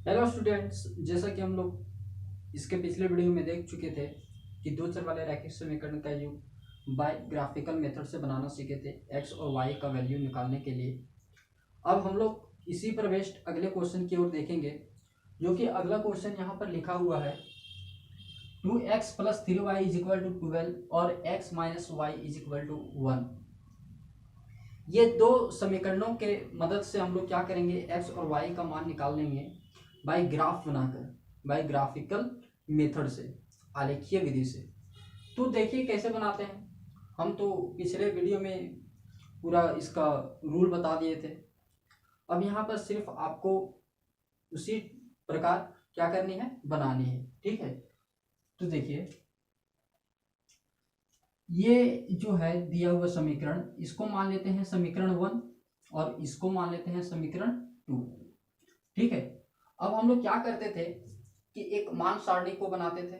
Hello students, जैसा कि हम लोग इसके पिछले वीडियो में देख चुके थे कि दो चर वाले रैखिक समीकरण का योग बाय ग्राफिकल मेथड से बनाना सीखे थे एक्स और वाई का वैल्यू निकालने के लिए। अब हम लोग इसी पर बेस्ड अगले क्वेश्चन की ओर देखेंगे, जो कि अगला क्वेश्चन यहाँ पर लिखा हुआ है 2x + 3y = 12 और x - y = 1। ये दो समीकरणों के मदद से हम लोग क्या करेंगे, एक्स और वाई का मान निकाल लेंगे बाय ग्राफ बनाकर, बाय ग्राफिकल मेथड से, आलेखीय विधि से। तो देखिए कैसे बनाते हैं। हम तो पिछले वीडियो में पूरा इसका रूल बता दिए थे। अब यहाँ पर सिर्फ आपको उसी प्रकार क्या करनी है, बनानी है। ठीक है, तो देखिए ये जो है दिया हुआ समीकरण, इसको मान लेते हैं समीकरण 1 और इसको मान लेते हैं समीकरण 2। ठीक है, अब हम लोग क्या करते थे कि एक मान सारणी को बनाते थे।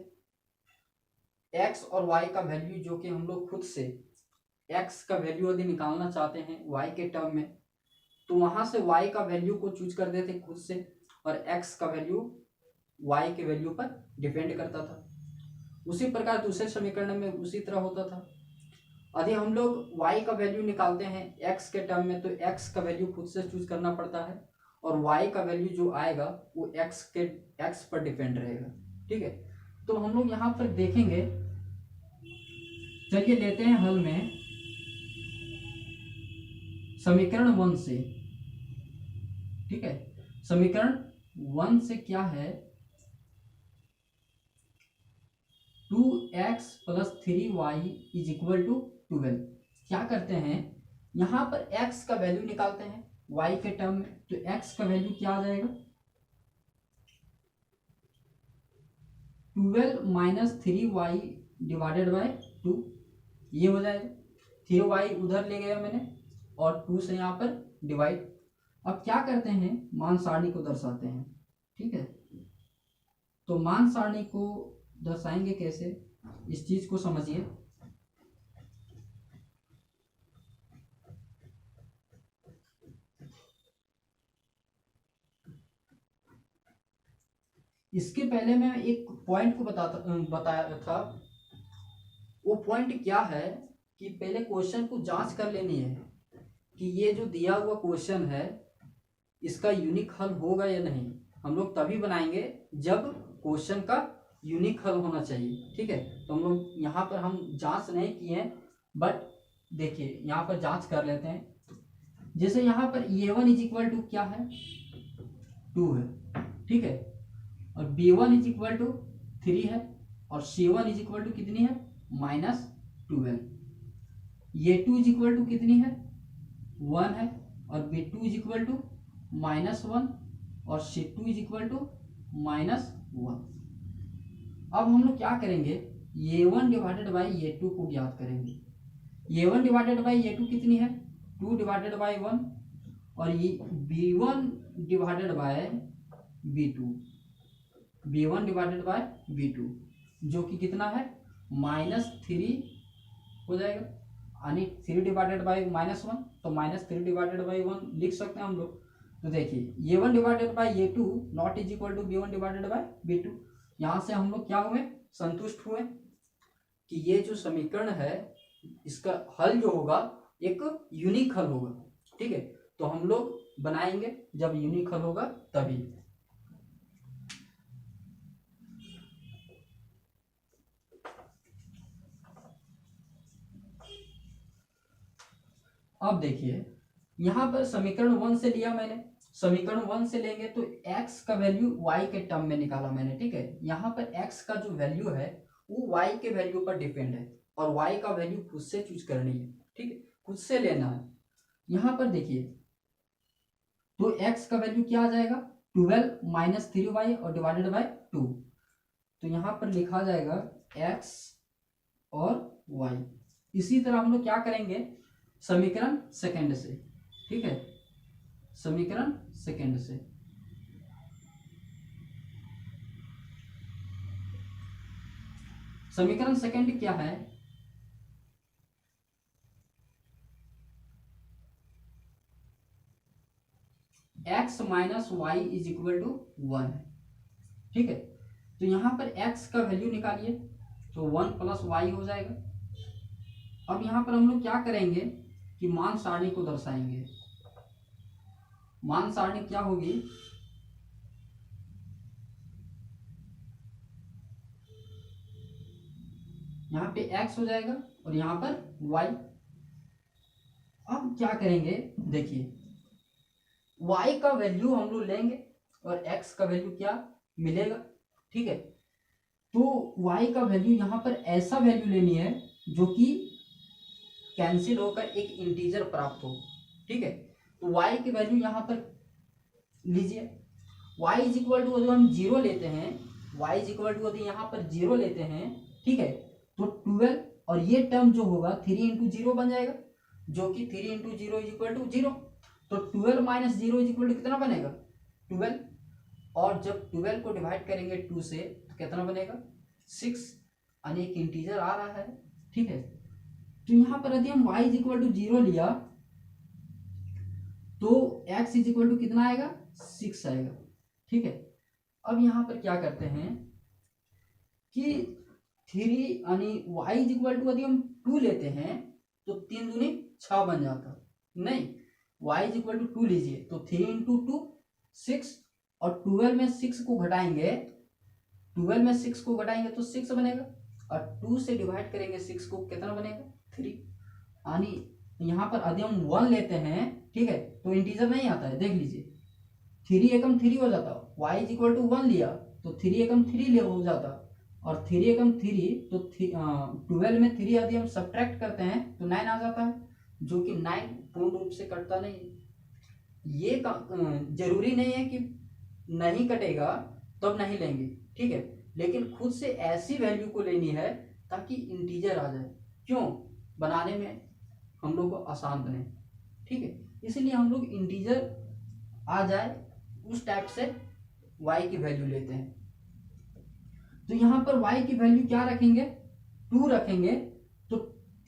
एक्स और वाई का वैल्यू जो कि हम लोग खुद से एक्स का वैल्यू यदि निकालना चाहते हैं वाई के टर्म में, तो वहां से वाई का वैल्यू को चूज कर देते खुद से, और एक्स का वैल्यू वाई के वैल्यू पर डिपेंड करता था। उसी प्रकार दूसरे समीकरण में उसी तरह होता था। यदि हम लोग y का वैल्यू निकालते हैं x के टर्म में, तो x का वैल्यू खुद से चूज करना पड़ता है, और y का वैल्यू जो आएगा वो x पर डिपेंड रहेगा। ठीक है, तो हम लोग यहाँ पर देखेंगे। चलिए लेते हैं हल में समीकरण 1 से। ठीक है, समीकरण 1 से क्या है, 2x + 3y = 12। क्या करते हैं, यहां पर x का वैल्यू निकालते हैं y के टर्म में, तो x का वैल्यू क्या आ जाएगा, 12 - 3y / 2। ये हो जाएगा, 3y उधर ले गया मैंने और 2 से यहाँ पर डिवाइड। अब क्या करते हैं, मान सारणी को दर्शाते हैं। ठीक है, तो मान सारणी को दर्शाएंगे कैसे, इस चीज को समझिए। इसके पहले मैं एक पॉइंट को बताया था। वो पॉइंट क्या है कि पहले क्वेश्चन को जांच कर लेनी है कि ये जो दिया हुआ क्वेश्चन है इसका यूनिक हल होगा या नहीं। हम लोग तभी बनाएंगे जब क्वेश्चन का यूनिक हल होना चाहिए। ठीक है, तो हम लोग यहाँ पर हम जांच नहीं किए, बट देखिए यहाँ पर जांच कर लेते हैं। जैसे यहाँ पर a1 = क्या है, 2 है। ठीक है, और b1 = 3 है, और c1 = कितनी है, -12। a2 = कितनी है, 1 है, और b2 = -1, और c2 = -1। अब हम लोग क्या करेंगे, a1 / a2 को ज्ञात करेंगे। a1 / a2 कितनी है, 2 / 1, और ये b1 / b2, b1 / b2 जो कि कितना है, -3 हो जाएगा, यानी 3 / -1, तो -3 / 1 लिख सकते हैं हम लोग। तो देखिए a1 / a2 not is equal to b1 / b2। यहाँ से हम लोग क्या हुए, संतुष्ट हुए कि ये जो समीकरण है इसका हल जो होगा एक यूनिक हल होगा। ठीक है, तो हम लोग बनाएंगे जब यूनिक हल होगा तभी। अब देखिए यहां पर समीकरण 1 से लिया मैंने, समीकरण 1 से लेंगे तो x का वैल्यू y के टर्म में निकाला मैंने। ठीक है, यहाँ पर x का जो वैल्यू है वो y के वैल्यू पर डिपेंड है, और y का वैल्यू खुद से चूज करनी है। ठीक है, खुद से लेना है। यहाँ पर देखिए तो x का वैल्यू क्या आ जाएगा, 12 - 3y और डिवाइडेड बाय 2। तो यहाँ पर लिखा जाएगा x और y। इसी तरह हम लोग क्या करेंगे, समीकरण सेकंड से। ठीक है, समीकरण सेकंड से समीकरण सेकंड क्या है, x minus y is equal to 1 है, ठीक है। तो यहाँ पर x का वैल्यू निकालिए, तो 1 प्लस वाई हो जाएगा। अब यहाँ पर हम लोग क्या करेंगे कि मान सारणी को दर्शाएंगे। मान सारणी क्या होगी, यहाँ पे x हो जाएगा और यहाँ पर y। अब क्या करेंगे, देखिए y का वैल्यू हम लोग लेंगे और x का वैल्यू क्या मिलेगा, ठीक है। तो y का वैल्यू यहाँ पर ऐसा वैल्यू लेनी है जो कि कैंसिल होकर एक इंटीजर प्राप्त हो, ठीक है। तो y की वैल्यू यहाँ पर लीजिए, y इज इक्वल टू यदि हम जीरो लेते हैं, y इज इक्वल टू यदि यहाँ पर जीरो लेते हैं, ठीक है, तो 12 और ये टर्म जो होगा 3 इंटू जीरो बन जाएगा, जो कि 3 into zero is equal to zero. तो 12 minus zero is equal to कितना बनेगा 12, और जब 12 को डिवाइड करेंगे 2 से तो कितना बनेगा 6, यानी एक इंटीजर आ रहा है, ठीक है। तो यहाँ पर यदि हम y is equal to zero लिया तो x इज इक्वल टू कितना आएगा 6 आएगा, ठीक है। अब यहाँ पर क्या करते हैं कि 3 यानी y इज इक्वल टू यदि हम 2 लेते हैं तो 3 दूनी 6 बन जाता, नहीं y इज इक्वल टू 2 लीजिए, तो 3 इंटू 2 6, और 12 में 6 को घटाएंगे, 12 में 6 को घटाएंगे तो 6 बनेगा, और 2 से डिवाइड करेंगे 6 को कितना बनेगा 3। यानी यहाँ पर यदि हम 1 लेते हैं, ठीक है, तो इंटीजर नहीं आता है, देख लीजिए 3 एकम 3 हो जाता, y इज इक्वल टू 1 लिया तो 3 एकम 3 ले हो जाता, और 3 एकम 3 तो 12 में 3 यदि हम सब्ट्रैक्ट करते हैं तो 9 आ जाता है, जो कि 9 पूर्ण रूप से कटता नहीं है। ये जरूरी नहीं है कि नहीं कटेगा तब नहीं लेंगे, ठीक है, लेकिन खुद से ऐसी वैल्यू को लेनी है ताकि इंटीजर आ जाए, क्यों बनाने में हम लोग को आसान बने, ठीक है। इसलिए हम लोग इंटीजर आ जाए उस टाइप से y की वैल्यू लेते हैं। तो यहाँ पर y की वैल्यू क्या रखेंगे 2 रखेंगे, तो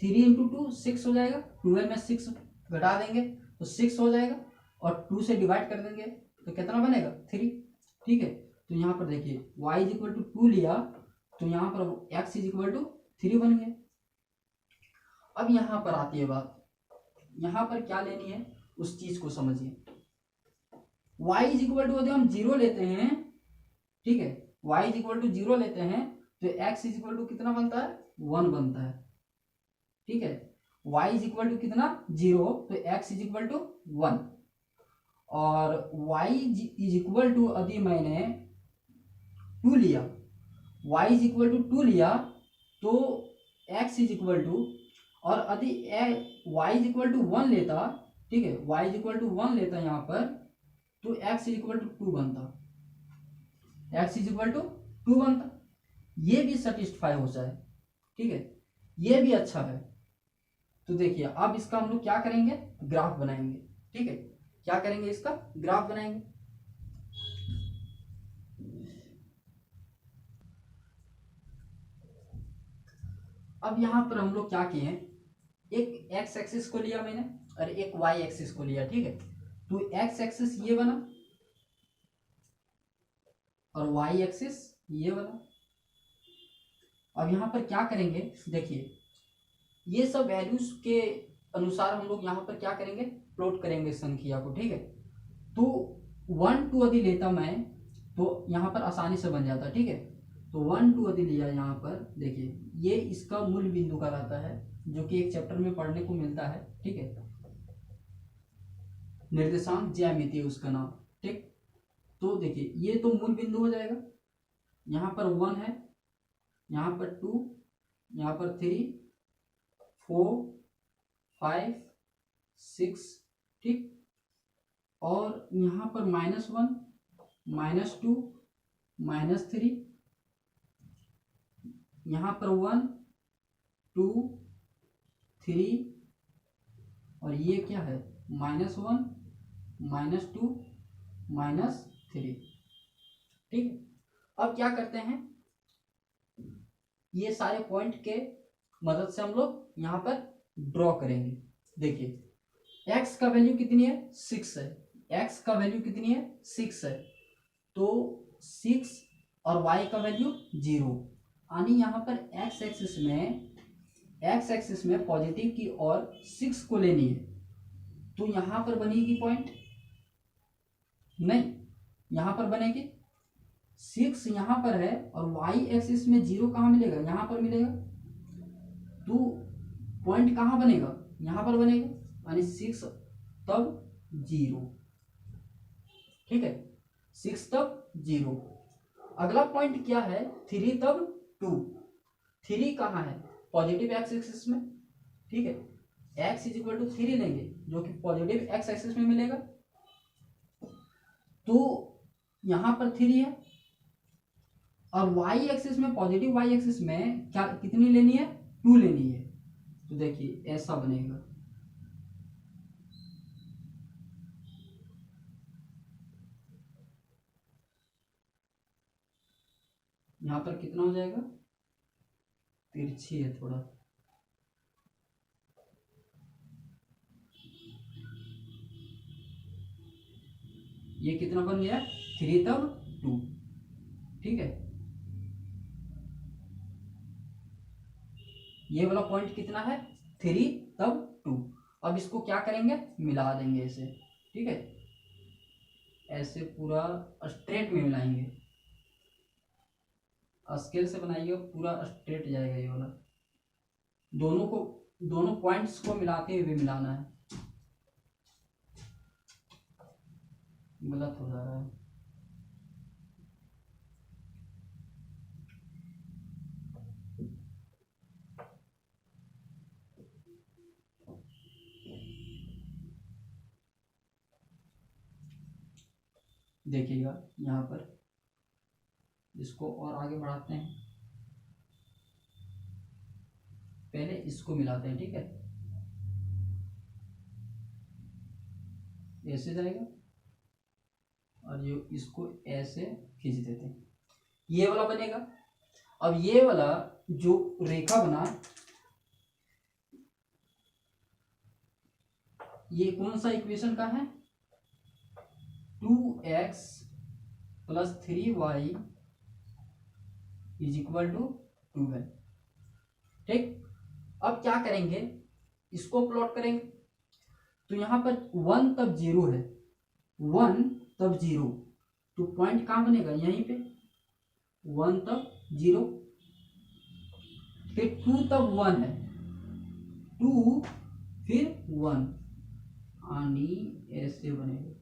3 इंटू 2 6 हो जाएगा, 12 में 6 घटा देंगे तो 6 हो जाएगा, और 2 से डिवाइड कर देंगे तो कितना बनेगा 3, ठीक है। तो यहाँ पर देखिए y इज इक्वल टू 2 लिया तो यहाँ पर x इज इक्वल टू 3 बन गया। अब यहाँ पर आती है बात, यहाँ पर क्या लेनी है उस चीज को समझिए। y इज इक्वल टू यदि हम जीरो लेते हैं, ठीक है, y is equal to zero लेते हैं तो x इज इक्वल टू कितना बनता है 1 बनता है, ठीक है। y इज इक्वल टू कितना जीरो तो x इज इक्वल टू 1, और y इज इक्वल टू यदि मैंने 2 लिया, y इज इक्वल टू 2 लिया तो x इज इक्वल टू, और यदि y इज इक्वल टू 1 लेता, ठीक है, y इज इक्वल टू 1 लेता यहाँ पर तो x इज इक्वल टू 2 बनता, x इज इक्वल टू 2 बनता, ये भी सेटिस्फाई हो जाए, ठीक है, ये भी अच्छा है। तो देखिए अब इसका हम लोग क्या करेंगे ग्राफ बनाएंगे, ठीक है, क्या करेंगे इसका ग्राफ बनाएंगे। अब यहाँ पर हम लोग क्या किए हैं, एक x एक्सिस को लिया मैंने और एक y एक्सिस को लिया, ठीक है। तो x एक्सिस ये बना और y एक्सिस ये बना। अब यहाँ पर क्या करेंगे देखिए, ये सब वैल्यूज के अनुसार हम लोग यहाँ पर क्या करेंगे प्लॉट करेंगे संख्या को, ठीक है। तो 1 2 यदि लेता मैं तो यहाँ पर आसानी से बन जाता, ठीक है। तो 1 2 यदि लिया यहाँ पर देखिए, ये इसका मूल बिंदु का रहता है जो कि एक चैप्टर में पढ़ने को मिलता है, ठीक है, निर्देशांक ज्यामिति उसका नाम, ठीक। तो देखिए ये तो मूल बिंदु हो जाएगा, यहाँ पर 1 है, यहाँ पर 2, यहाँ पर 3 4 5 6, ठीक, और यहाँ पर -1 -2 -3, यहाँ पर 1 2 3, और ये क्या है -1 -2 -3, ठीक। अब क्या करते हैं, ये सारे पॉइंट के मदद से हम लोग यहाँ पर ड्रॉ करेंगे। देखिए x का वैल्यू कितनी है 6 है, x का वैल्यू कितनी है 6 है, तो 6 और y का वैल्यू 0, यानी यहाँ पर x एक्सिस में पॉजिटिव की और 6 को लेनी है, तो यहाँ पर बनेगी पॉइंट नहीं, यहाँ पर बनेगी 6 यहाँ पर है और y एक्सिस में 0 कहाँ मिलेगा, यहाँ पर मिलेगा, तो पॉइंट कहाँ बनेगा, यहाँ पर बनेगा, यानी 6 तब 0, ठीक है, 6 तब 0। अगला पॉइंट क्या है 3 तब 2, 3 कहाँ है पॉजिटिव एक्स एक्सिस में, ठीक है, x इज इक्वल टू 3 लेंगे जो कि पॉजिटिव एक्स एक्सिस में मिलेगा, तो यहां पर 3 है और y एक्सिस में पॉजिटिव y एक्सिस में क्या कितनी लेनी है 2 लेनी है, तो देखिए ऐसा बनेगा, यहां पर कितना हो जाएगा, तिरछी है थोड़ा, ये कितना बन गया 3 तब 2, ठीक है, ये वाला पॉइंट कितना है 3 तब 2। अब इसको क्या करेंगे मिला देंगे ऐसे, ठीक है, ऐसे पूरा स्ट्रेट में मिलाएंगे, स्केल से बनाइए पूरा स्ट्रेट जाएगा ये वाला, दोनों पॉइंट्स को मिलाते हुए मिलाना है, गलत हो जा रहा है, देखिएगा यहाँ पर इसको और आगे बढ़ाते हैं, पहले इसको मिलाते हैं, ठीक है, ऐसे जाएगा और ये इसको ऐसे खींच देते हैं, ये वाला बनेगा। अब ये वाला जो रेखा बना ये कौन सा इक्वेशन का है 2x plus 3y is equal to 12, ठीक। अब क्या करेंगे इसको प्लॉट करेंगे, तो यहां पर 1 तब 0 है, 1 तब 0, तो पॉइंट कहां बनेगा यहीं पे, 1 तब 0, फिर 2 तब 1 है, 2 फिर 1, यानी ऐसे बनेगा,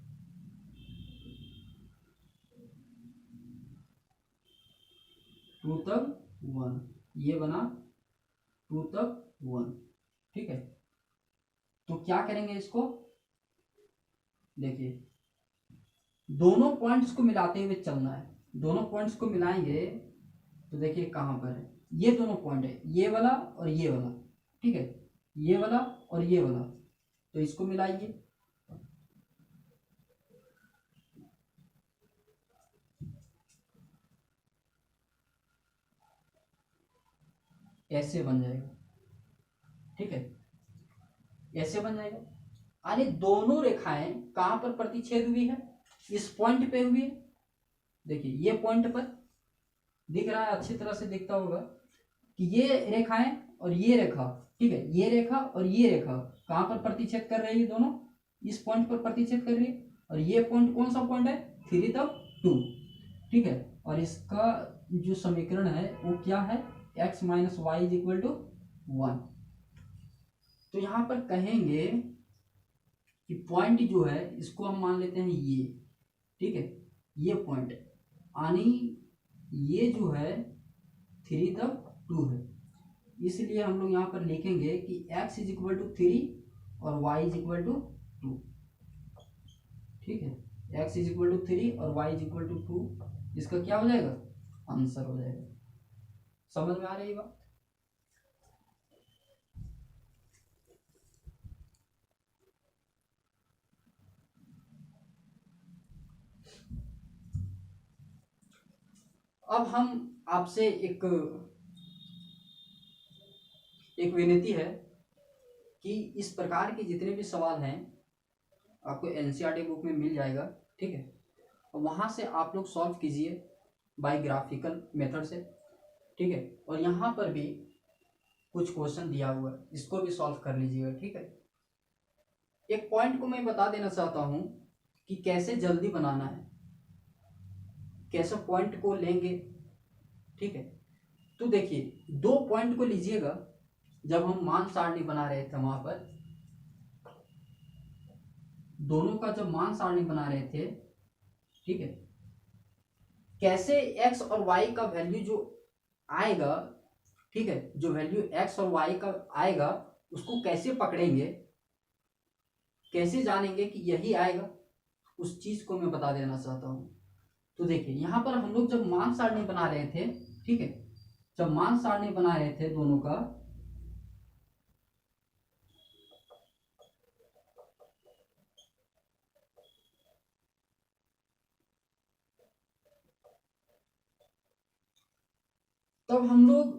टू तब 1, ये बना 2 तब 1, ठीक है। तो क्या करेंगे इसको, देखिए दोनों पॉइंट्स को मिलाते हुए चलना है, दोनों पॉइंट्स को मिलाएंगे तो देखिए कहां पर है, ये दोनों पॉइंट है, ये वाला और ये वाला, ठीक है, ये वाला और ये वाला, तो इसको मिलाइए, ऐसे बन जाएगा, ठीक है, ऐसे बन जाएगा, यानी दोनों रेखाएं कहां पर प्रतिच्छेद हुई है, इस पॉइंट पे हुई है, देखिए ये पॉइंट पर दिख रहा है, अच्छी तरह से दिखता होगा कि ये रेखाएं और ये रेखा, ठीक है, ये रेखा और ये रेखा कहां पर प्रतिच्छेद कर रही है, दोनों इस पॉइंट पर प्रतिच्छेद कर रही है, और ये पॉइंट कौन सा पॉइंट है 3 तब 2, ठीक है, और इसका जो समीकरण है वो क्या है x minus y is equal to 1, तो यहां पर कहेंगे कि पॉइंट जो है इसको हम मान लेते हैं ये, ठीक है, ये पॉइंट यानी ये जो है 3 तब 2 है, इसलिए हम लोग यहाँ पर लिखेंगे कि x इज इक्वल टू 3 और y इज इक्वल टू 2, ठीक है, x इज इक्वल टू 3 और y इज इक्वल टू 2, इसका क्या हो जाएगा आंसर हो जाएगा, समझ में आ रही बात। अब हम आपसे एक विनती है कि इस प्रकार के जितने भी सवाल हैं आपको एनसीईआरटी बुक में मिल जाएगा, ठीक है। और वहाँ से आप लोग सॉल्व कीजिए बाय ग्राफिकल मेथड से, ठीक है। और यहाँ पर भी कुछ क्वेश्चन दिया हुआ है, इसको भी सॉल्व कर लीजिएगा, ठीक है। एक पॉइंट को मैं बता देना चाहता हूँ कि कैसे जल्दी बनाना है, कैसे पॉइंट को लेंगे, ठीक है। तो देखिए 2 पॉइंट को लीजिएगा, जब हम मान सारणी बना रहे थे वहां पर, दोनों का जब मान सारणी बना रहे थे, ठीक है, कैसे x और y का वैल्यू जो आएगा, ठीक है, जो वैल्यू x और y का आएगा उसको कैसे पकड़ेंगे, कैसे जानेंगे कि यही आएगा, उस चीज को मैं बता देना चाहता हूं। तो देखिए यहां पर हम लोग जब मान सारणी बना रहे थे, ठीक है, जब मान सारणी बना रहे थे दोनों का, तब हम लोग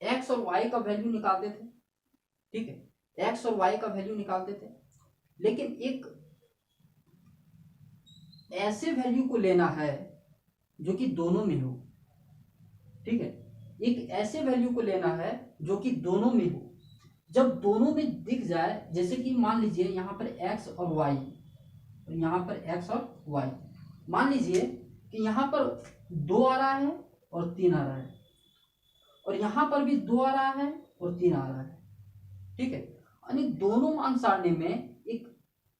x और y का वैल्यू निकालते थे, ठीक है, x और y का वैल्यू निकालते थे। लेकिन एक ऐसे वैल्यू को लेना है जो कि दोनों में हो, ठीक है, एक ऐसे वैल्यू को लेना है जो कि दोनों में हो। जब दोनों में दिख जाए, जैसे कि मान लीजिए यहाँ पर x और y, यहाँ पर x और y, मान लीजिए कि यहाँ पर 2 आ रहा है और 3 आ रहा है, और यहाँ पर भी 2 आ रहा है और 3 आ रहा है, ठीक है। यानी दोनों मान सारणी में एक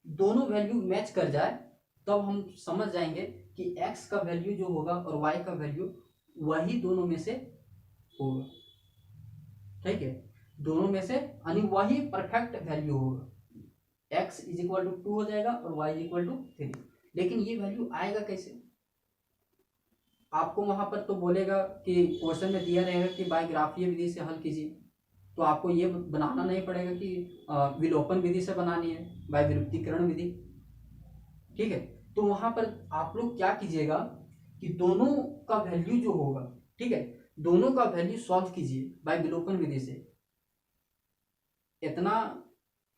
दोनों वैल्यू मैच कर जाए, तब हम समझ जाएंगे कि x का वैल्यू जो होगा और y का वैल्यू वही दोनों में से होगा, ठीक है, दोनों में से, यानी वही परफेक्ट वैल्यू होगा। x इज इक्वल टू 2 हो जाएगा और y इज इक्वल टू 3। लेकिन ये वैल्यू आएगा कैसे? आपको वहां पर तो बोलेगा कि क्वेश्चन में दिया रहेगा कि बायोग्राफीय विधि से हल कीजिए, तो आपको ये बनाना नहीं पड़ेगा कि विलोपन विधि से बनानी है, बाय विलुप्तीकरण विधि, ठीक है। तो वहां पर आप लोग क्या कीजिएगा कि दोनों का वैल्यू जो होगा, ठीक है, दोनों का वैल्यू सॉल्व कीजिए बाय विलोपन विधि से। इतना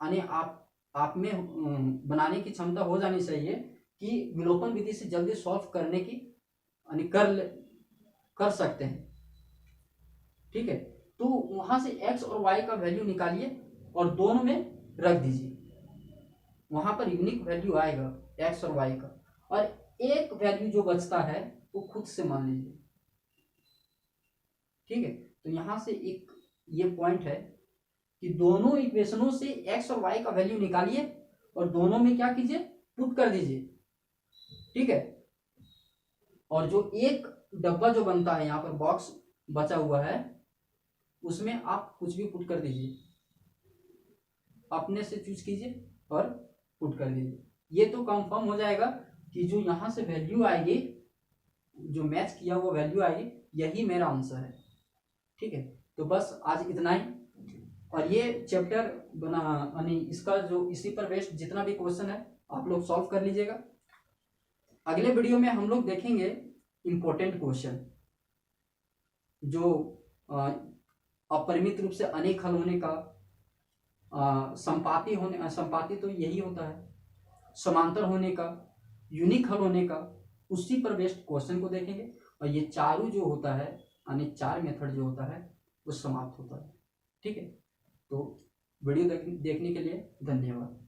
यानी आप में बनाने की क्षमता हो जानी चाहिए कि विलोपन विधि से जल्दी सॉल्व करने की यानी कर सकते हैं, ठीक है। तो वहां से x और y का वैल्यू निकालिए और दोनों में रख दीजिए, वहां पर यूनिक वैल्यू आएगा x और y का, और एक वैल्यू जो बचता है वो खुद से मान लीजिए, ठीक है। तो यहां से एक ये पॉइंट है कि दोनों इक्वेशनों से x और y का वैल्यू निकालिए और दोनों में क्या कीजिए, पुट कर दीजिए, ठीक है। और जो एक डब्बा जो बनता है, यहाँ पर बॉक्स बचा हुआ है, उसमें आप कुछ भी पुट कर दीजिए, अपने से चूज कीजिए और पुट कर दीजिए। ये तो कंफर्म हो जाएगा कि जो यहाँ से वैल्यू आएगी, जो मैच किया हुआ वैल्यू आएगी, यही मेरा आंसर है, ठीक है। तो बस आज इतना ही, और ये चैप्टर बना यानी इसका जो इसी पर बेस्ड जितना भी क्वेश्चन है आप लोग सॉल्व कर लीजिएगा। अगले वीडियो में हम लोग देखेंगे इंपॉर्टेंट क्वेश्चन, जो अपरिमित रूप से अनेक हल होने का, संपाती तो यही होता है, समांतर होने का, यूनिक हल होने का, उसी पर बेस्ड क्वेश्चन को देखेंगे। और ये चारों जो होता है यानी 4 मेथड जो होता है वो समाप्त होता है, ठीक है। तो वीडियो देखने के लिए धन्यवाद।